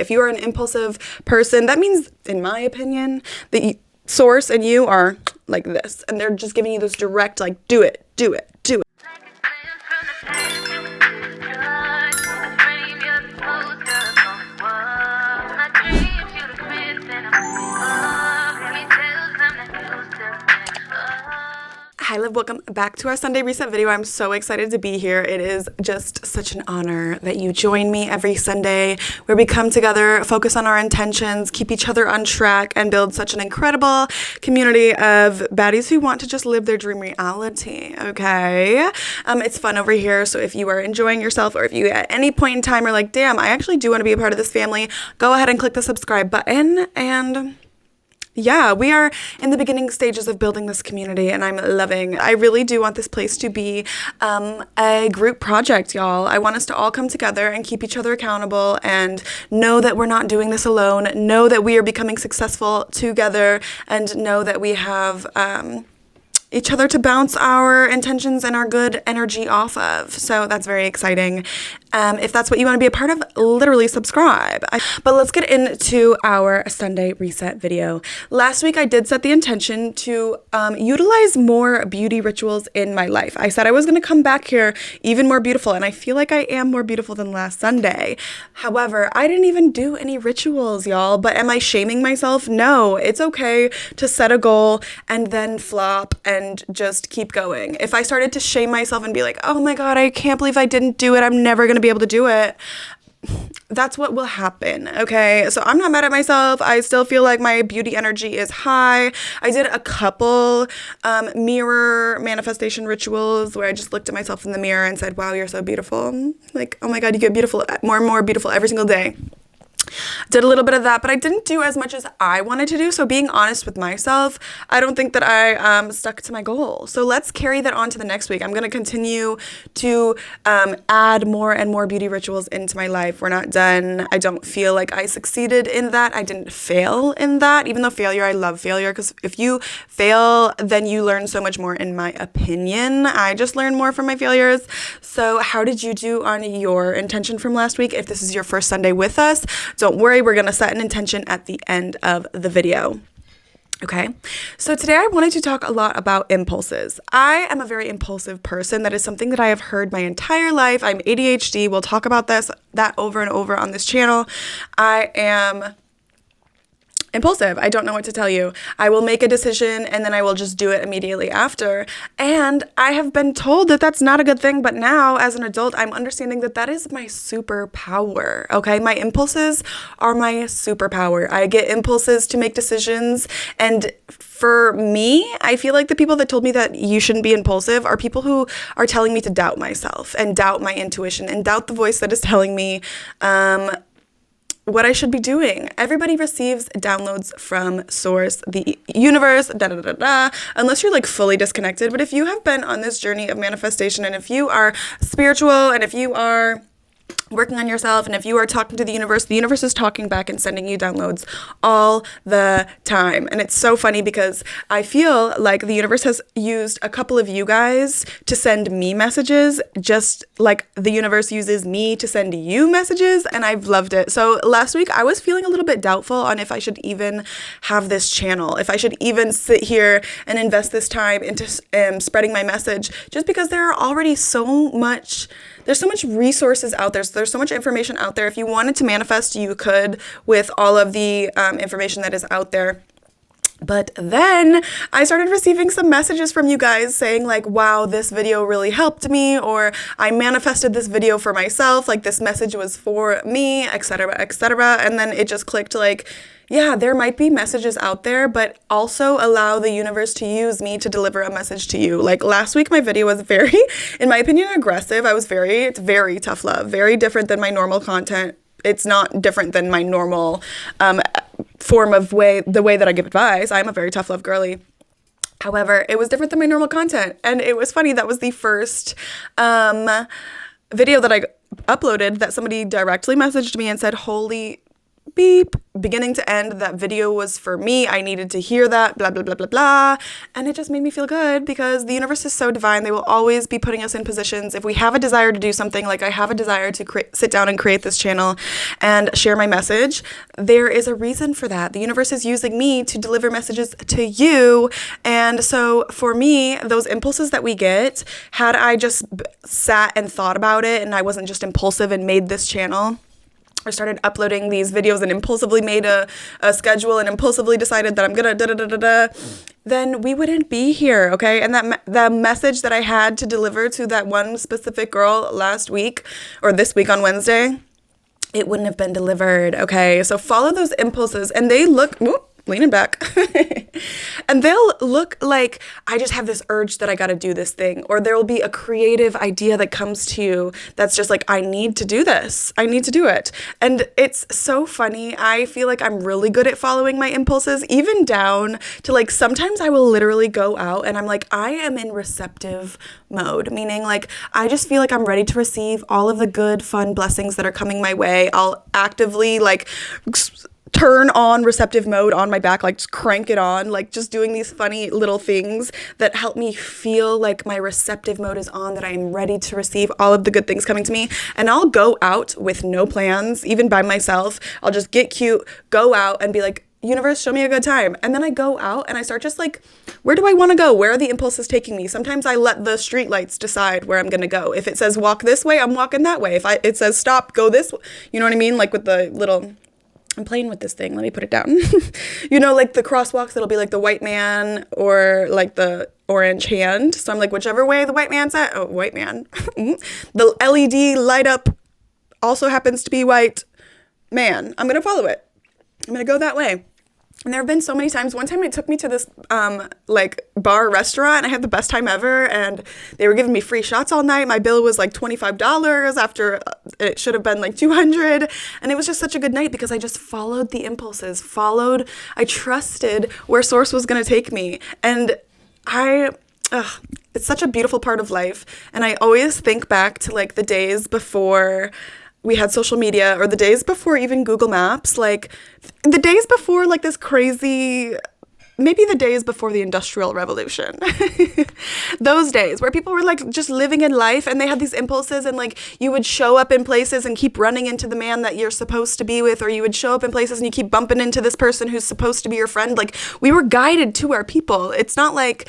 If you are an impulsive person, that means, in my opinion, the source and you are like this. And they're just giving you this direct, like, do it, do it, do it. Hi, love. Welcome back to our Sunday Reset video. I'm so excited to be here. It is just such an honor that you join me every Sunday where we come together, focus on our intentions, keep each other on track, and build such an incredible community of baddies who want to just live their dream reality, okay? It's fun over here, so if you are enjoying yourself or if you at any point in time are like, damn, I actually do want to be a part of this family, go ahead and click the subscribe button and... yeah, we are in the beginning stages of building this community and I'm loving. I really do want this place to be a group project, y'all. I want us to all come together and keep each other accountable and know that we're not doing this alone, know that we are becoming successful together, and know that we have each other to bounce our intentions and our good energy off of. So that's very exciting. If that's what you want to be a part of, literally subscribe. But let's get into our Sunday Reset video. Last week, I did set the intention to utilize more beauty rituals in my life. I said I was going to come back here even more beautiful, and I feel like I am more beautiful than last Sunday. However, I didn't even do any rituals, y'all. But am I shaming myself? No, it's okay to set a goal and then flop and just keep going. If I started to shame myself and be like, oh my God, I can't believe I didn't do it, I'm never going to be able to do it, that's what will happen, okay? So I'm not mad at myself. I still feel like my beauty energy is high. I did a couple mirror manifestation rituals where I just looked at myself in the mirror and said, wow, you're so beautiful. Like, oh my God, you get beautiful, more and more beautiful every single day. Did a little bit of that, but I didn't do as much as I wanted to do. So being honest with myself, I don't think that I stuck to my goal. So let's carry that on to the next week. I'm going to continue to add more and more beauty rituals into my life. We're not done. I don't feel like I succeeded in that. I didn't fail in that, even though failure, I love failure, because if you fail, then you learn so much more, in my opinion. I just learned more from my failures. So how did you do on your intention from last week? If this is your first Sunday with us, don't worry, we're going to set an intention at the end of the video. Okay, so today I wanted to talk a lot about impulses. I am a very impulsive person. That is something that I have heard my entire life. I'm ADHD. We'll talk about that over and over on this channel. I am impulsive. I don't know what to tell you. I will make a decision and then I will just do it immediately after. And I have been told that that's not a good thing, but now as an adult, I'm understanding that that is my superpower. Okay, my impulses are my superpower. I get impulses to make decisions, and for me, I feel like the people that told me that you shouldn't be impulsive are people who are telling me to doubt myself and doubt my intuition and doubt the voice that is telling me what I should be doing. Everybody receives downloads from source, the universe, unless you're like fully disconnected. But if you have been on this journey of manifestation, and if you are spiritual, and if you are working on yourself, and if you are talking to the universe is talking back and sending you downloads all the time. And it's so funny because I feel like the universe has used a couple of you guys to send me messages, just like the universe uses me to send you messages, and I've loved it. So last week I was feeling a little bit doubtful on if I should even have this channel, if I should even sit here and invest this time into spreading my message, just because there are already there's so much resources out there. So there's so much information out there. If you wanted to manifest, you could, with all of the information that is out there. But then I started receiving some messages from you guys saying like, wow, this video really helped me, or I manifested this video for myself, like this message was for me, etc., etc. And then it just clicked like, yeah, there might be messages out there, but also allow the universe to use me to deliver a message to you. Like last week, my video was very, in my opinion, aggressive. It's very tough love, very different than my normal content. It's not different than my normal form of the way that I give advice. I'm a very tough love girly. However, it was different than my normal content. And it was funny. That was the first video that I uploaded that somebody directly messaged me and said, holy beep, beginning to end, that video was for me. I needed to hear that, blah, blah, blah, blah, blah. And it just made me feel good because the universe is so divine. They will always be putting us in positions. If we have a desire to do something, like I have a desire to sit down and create this channel and share my message, there is a reason for that. The universe is using me to deliver messages to you. And so for me, those impulses that we get, had I just sat and thought about it and I wasn't just impulsive and made this channel, I started uploading these videos and impulsively made a schedule and impulsively decided that I'm gonna da-da-da-da-da, then we wouldn't be here, okay? And the message that I had to deliver to that one specific girl last week, or this week on Wednesday, it wouldn't have been delivered, okay? So follow those impulses, and they look, leaning back, and they'll look like, I just have this urge that I got to do this thing, or there will be a creative idea that comes to you that's just like, I need to do this. I need to do it. And it's so funny. I feel like I'm really good at following my impulses, even down to like, sometimes I will literally go out and I'm like, I am in receptive mode, meaning like, I just feel like I'm ready to receive all of the good, fun blessings that are coming my way. I'll actively like turn on receptive mode on my back, like just crank it on, like just doing these funny little things that help me feel like my receptive mode is on, that I am ready to receive all of the good things coming to me. And I'll go out with no plans, even by myself. I'll just get cute, go out and be like, universe, show me a good time. And then I go out and I start just like, where do I want to go? Where are the impulses taking me? Sometimes I let the street lights decide where I'm going to go. If it says walk this way, I'm walking that way. If it says stop, go this way. You know what I mean? Like with the little, I'm playing with this thing. Let me put it down. You know, like the crosswalks, it'll be like the white man or like the orange hand. So I'm like, whichever way the white man's at. Oh, white man. The LED light up also happens to be white man. I'm going to follow it. I'm going to go that way. And there have been so many times. One time it took me to this like bar restaurant. I had the best time ever, and they were giving me free shots all night. My bill was like $25 after it should have been like $200. And it was just such a good night because I just followed the impulses, I trusted where source was going to take me. And it's such a beautiful part of life. And I always think back to like the days before we had social media, or the days before even Google Maps, like the days before like this crazy, maybe the days before the Industrial Revolution. Those days where people were like just living in life and they had these impulses, and like you would show up in places and keep running into the man that you're supposed to be with, or you would show up in places and you keep bumping into this person who's supposed to be your friend. Like we were guided to our people. It's not like,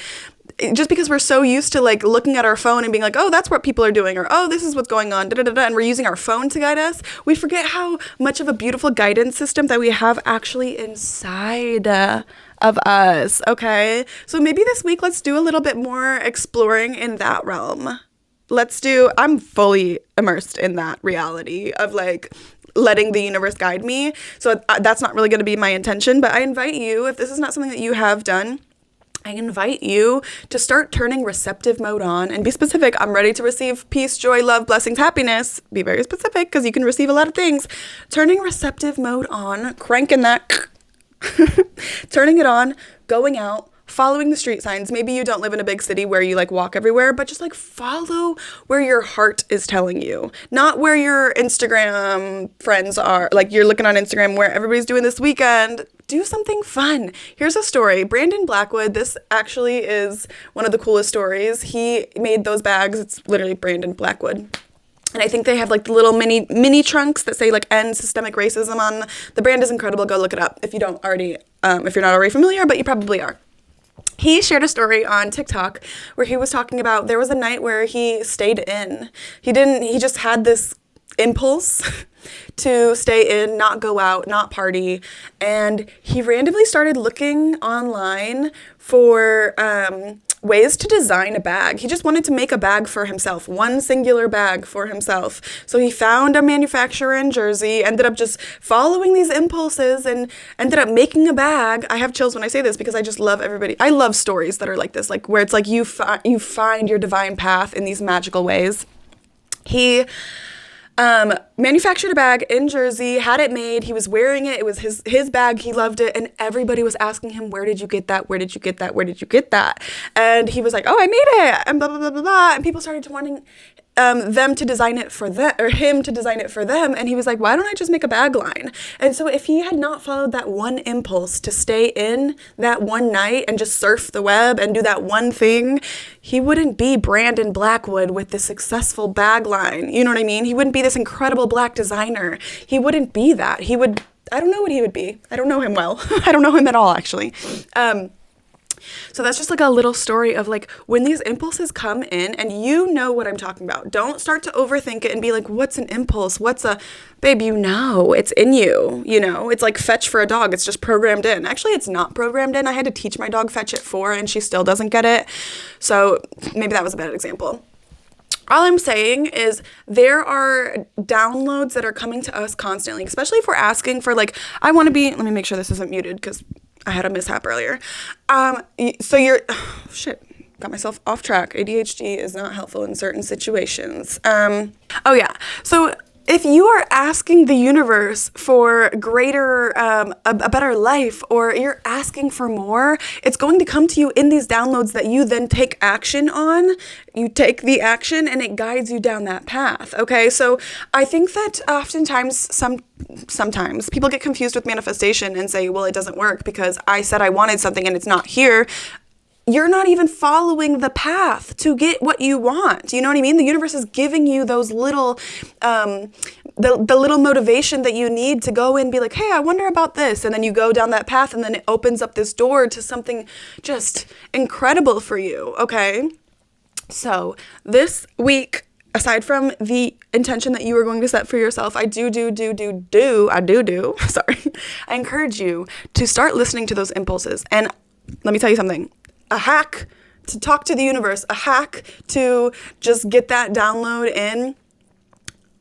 just because we're so used to like looking at our phone and being like, oh, that's what people are doing, or oh, this is what's going on, and we're using our phone to guide us, we forget how much of a beautiful guidance system that we have actually inside of us, okay? So maybe this week, let's do a little bit more exploring in that realm. I'm fully immersed in that reality of like letting the universe guide me. So that's not really going to be my intention, but I invite you, if this is not something that you have done, I invite you to start turning receptive mode on and be specific. I'm ready to receive peace, joy, love, blessings, happiness. Be very specific because you can receive a lot of things. Turning receptive mode on, cranking that, turning it on, going out, following the street signs. Maybe you don't live in a big city where you like walk everywhere, but just like follow where your heart is telling you, not where your Instagram friends are. Like you're looking on Instagram where everybody's doing this weekend. Do something fun. Here's a story. Brandon Blackwood, this actually is one of the coolest stories. He made those bags. It's literally Brandon Blackwood. And I think they have like the little mini trunks that say like end systemic racism on. The brand is incredible. Go look it up if you don't already, if you're not already familiar, but you probably are. He shared a story on TikTok where he was talking about there was a night where he stayed in. He just had this impulse to stay in, not go out, not party. And he randomly started looking online for ways to design a bag. He just wanted to make a bag for himself, one singular bag for himself. So he found a manufacturer in Jersey, ended up just following these impulses and ended up making a bag. I have chills when I say this because I just love everybody. I love stories that are like this, like where it's like you find your divine path in these magical ways. He manufactured a bag in Jersey, had it made, he was wearing it, it was his bag, he loved it, and everybody was asking him, where did you get that, where did you get that, where did you get that? And he was like, oh, I made it, and blah, blah, blah, blah, blah, and people started wanting them to design it for them, or him to design it for them. And he was like, why don't I just make a bag line? And so if he had not followed that one impulse to stay in that one night and just surf the web and do that one thing, he wouldn't be Brandon Blackwood with this successful bag line. You know what I mean? He wouldn't be this incredible Black designer. He wouldn't be that. He would, I don't know what he would be. I don't know him well. I don't know him at all, actually. So that's just like a little story of like when these impulses come in, and you know what I'm talking about. Don't start to overthink it and be like, what's an impulse? Babe, you know, it's in you, you know, it's like fetch for a dog. It's just programmed in. Actually, it's not programmed in. I had to teach my dog fetch at 4 and she still doesn't get it. So maybe that was a bad example. All I'm saying is there are downloads that are coming to us constantly, especially if we're asking for like, I want to be, let me make sure this isn't muted because I had a mishap earlier. So shit, got myself off track. ADHD is not helpful in certain situations. Oh yeah. So if you are asking the universe for greater, a better life, or you're asking for more, it's going to come to you in these downloads that you then take action on. You take the action and it guides you down that path. Okay. So I think that oftentimes, sometimes people get confused with manifestation and say, well, it doesn't work because I said I wanted something and it's not here. You're not even following the path to get what you want. You know what I mean? The universe is giving you those little, the little motivation that you need to go and be like, hey, I wonder about this. And then you go down that path and then it opens up this door to something just incredible for you. Okay. So this week, aside from the intention that you are going to set for yourself, I encourage you to start listening to those impulses. And let me tell you something. A hack to talk to the universe, a hack to just get that download in.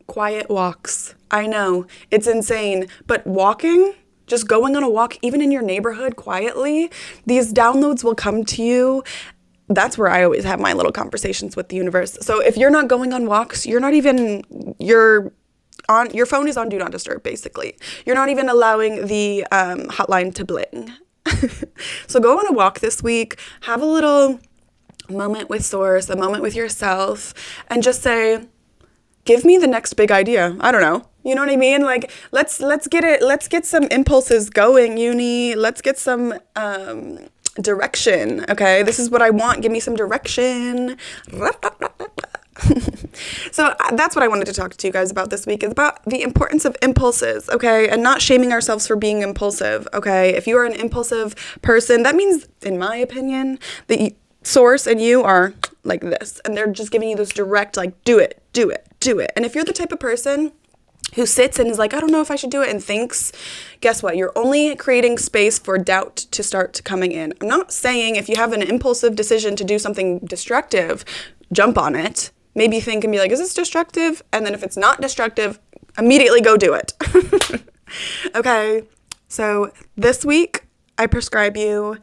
Quiet walks. I know it's insane, but walking, just going on a walk, even in your neighborhood quietly, these downloads will come to you. That's where I always have my little conversations with the universe. So if you're not going on walks, your phone is on do not disturb, basically. You're not even allowing the hotline to bling. So go on a walk this week, have a little moment with Source, a moment with yourself, and just say, give me the next big idea. I don't know. You know what I mean? Like, let's get some impulses going, uni. Let's get some direction. Okay, this is what I want. Give me some direction. So that's what I wanted to talk to you guys about this week, is about the importance of impulses, okay, and not shaming ourselves for being impulsive, okay? If you are an impulsive person, that means, in my opinion, the Source and you are like this, and they're just giving you this direct, like, do it. And if you're the type of person who sits and is like, I don't know if I should do it, and thinks, guess what? You're only creating space for doubt to start coming in. I'm not saying if you have an impulsive decision to do something destructive, jump on it. Maybe think and be like, is this destructive? And then if it's not destructive, immediately go do it. Okay, so this week I prescribe you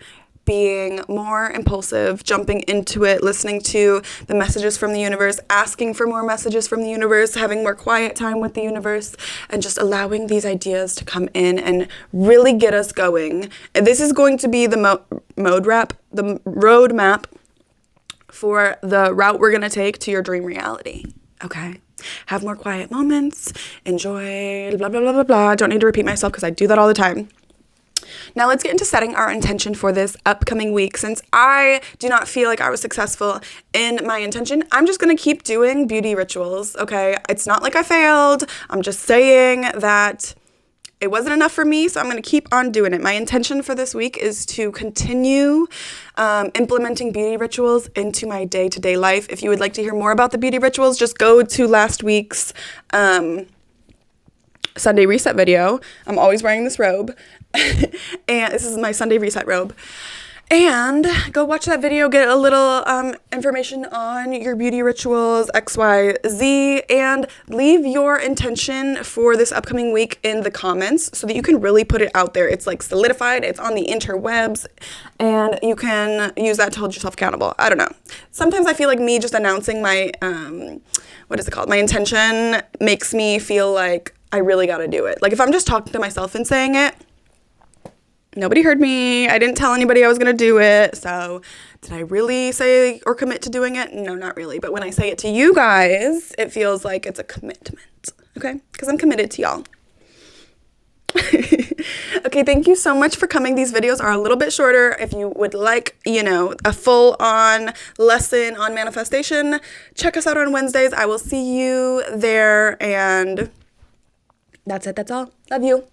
being more impulsive, jumping into it, listening to the messages from the universe, asking for more messages from the universe, having more quiet time with the universe, and just allowing these ideas to come in and really get us going. And this is going to be the roadmap for the route we're going to take to your dream reality. Okay. Have more quiet moments. Enjoy, blah, blah, blah, blah, blah. I don't need to repeat myself because I do that all the time. Now let's get into setting our intention for this upcoming week. Since I do not feel like I was successful in my intention, I'm just going to keep doing beauty rituals. Okay. It's not like I failed. I'm just saying that it wasn't enough for me, so I'm going to keep on doing it. My intention for this week is to continue implementing beauty rituals into my day-to-day life. If you would like to hear more about the beauty rituals, just go to last week's Sunday reset video. I'm always wearing this robe, and this is my Sunday reset robe. And go watch that video, get a little information on your beauty rituals, X, Y, Z, and leave your intention for this upcoming week in the comments so that you can really put it out there. It's like solidified, it's on the interwebs, and you can use that to hold yourself accountable. I don't know. Sometimes I feel like me just announcing my, my intention makes me feel like I really got to do it. Like if I'm just talking to myself and saying it, Nobody heard me. I didn't tell anybody I was going to do it. So did I really say or commit to doing it? No, not really. But when I say it to you guys, it feels like it's a commitment. Okay? Because I'm committed to y'all. Okay, thank you so much for coming. These videos are a little bit shorter. If you would like, a full-on lesson on manifestation, check us out on Wednesdays. I will see you there. And that's it. That's all. Love you.